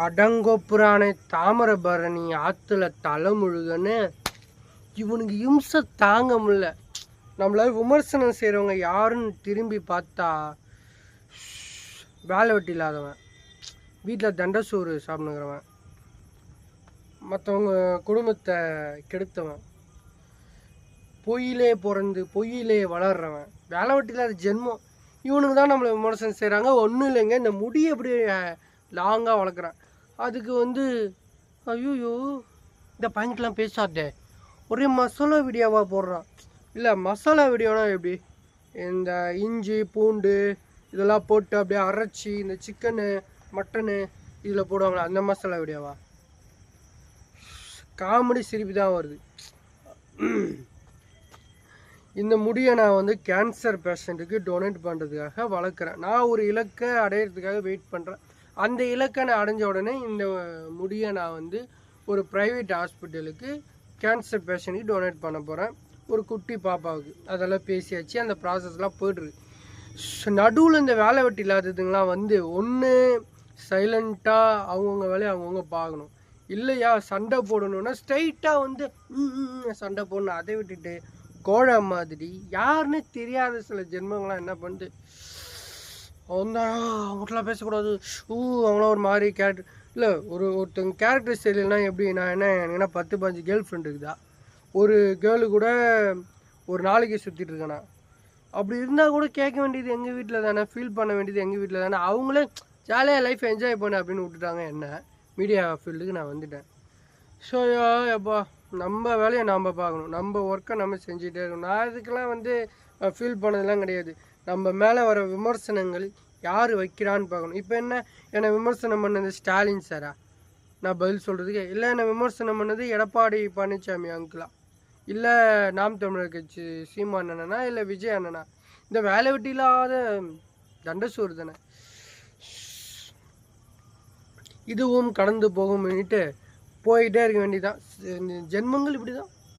அடங்கொப்புரானே தாமிரபரணி ஆற்றுல தலை முழுகன்னு இவனுக்கு இம்சை தாங்க முடியல. நம்மளால விமர்சனம் செய்கிறவங்க யாருன்னு திரும்பி பார்த்தா வேலை வெட்டி இல்லாதவன், வீட்டில் தண்டசோறு சாப்பிடுங்கிறவன், மற்றவங்க குடும்பத்தை கெடுத்தவன், பொய்யிலே பிறந்து பொய்யிலே வளர்றவன், வேலை வெட்டி இல்லாத ஜென்மம், இவனுக்கு தான் நம்மளை விமர்சனம் செய்கிறாங்க. ஒன்றும் இல்லைங்க, இந்த முடியை எப்படி லாங்காக வளர்க்குறான், அதுக்கு ஐயோ இந்த பாயிண்ட்லாம் பேசாதே, ஒரே மசாலா வீடியோவாக போடுறான். இல்லை மசாலா வீடியோனா எப்படி, இந்த இஞ்சி பூண்டு இதெல்லாம் போட்டு அப்படியே அரைச்சி இந்த சிக்கனு மட்டனு இதில் போடுவாங்களா, அந்த மசாலா வீடியோவா? காமெடி சிரிப்பு தான் வருது. இந்த முடியை நான் கேன்சர் பேஷண்ட்டுக்கு டொனேட் பண்ணுறதுக்காக வளர்க்குறேன். நான் ஒரு இலக்கை அடையிறதுக்காக வெயிட் பண்ணுறேன். அந்த இலக்கை நான் அடைஞ்ச உடனே இந்த முடியை நான் ஒரு ப்ரைவேட் ஹாஸ்பிட்டலுக்கு கேன்சர் பேஷண்ட்டுக்கு டொனேட் பண்ண போகிறேன், ஒரு குட்டி பாப்பாவுக்கு. அதெல்லாம் பேசியாச்சு, அந்த ப்ராசஸ்லாம் போய்ட்டுருக்கு. நடுவில் இந்த வேலை வெட்டி இல்லாததுங்களாம் ஒன்று சைலண்ட்டாக அவங்கவுங்க வேலையை அவங்கவுங்க பார்க்கணும், இல்லையா சண்டை போடணுன்னா ஸ்ட்ரைட்டாக சண்டை போடணும். அதை விட்டுட்டு கோழை மாதிரி யாருன்னு தெரியாத சில ஜென்மங்களாம் என்ன பண்ணுது, அவங்களாம் பேசக்கூடாது, அவங்களாம் ஒரு மாதிரி கேரக்டர் இல்லை. ஒருத்தங்க கேரக்டர் சரியில்லைன்னா எப்படி, நான் என்ன 10-15 கேர்ள் ஃப்ரெண்ட் இருக்குதா, ஒரு கேர்ளு கூட ஒரு நாளைக்கு சுற்றிட்டு இருக்கேண்ணா, அப்படி இருந்தால் கூட கேட்க வேண்டியது எங்கள் வீட்டில் தானே, ஃபீல் பண்ண வேண்டியது எங்கள் வீட்டில் தானே. அவங்களே ஜாலியாக லைஃப் என்ஜாய் பண்ண அப்படின்னு விட்டுட்டாங்க என்ன. மீடியா ஃபீல்டுக்கு நான் வந்துட்டேன். ஸோ எப்பா நம்ம வேலையை நாம் பார்க்கணும், நம்ம ஒர்க்கை நம்ம செஞ்சுட்டே இருக்கணும். நான் இதுக்கெல்லாம் ஃபீல் பண்ணதெல்லாம் கிடையாது. நம்ம மேலே வர விமர்சனங்கள் யார் வைக்கிறான்னு பார்க்கணும். இப்போ என்னை விமர்சனம் பண்ணது ஸ்டாலின் சாரா, நான் பதில் சொல்கிறதுக்கு இல்லை. என்னை விமர்சனம் பண்ணது எடப்பாடி பழனிசாமி அங்கிளா, இல்லை நாம் தமிழர் கட்சி சீமான் அண்ணனா, இல்லை விஜய் அண்ணனா, இந்த வேலை வெட்டி இல்லாத தண்டசோறு தானே. இதுவும் கடந்து போகும்னுட்டு போயிட்டே இருக்க வேண்டியதான். ஜென்மங்கள் இப்படி தான்.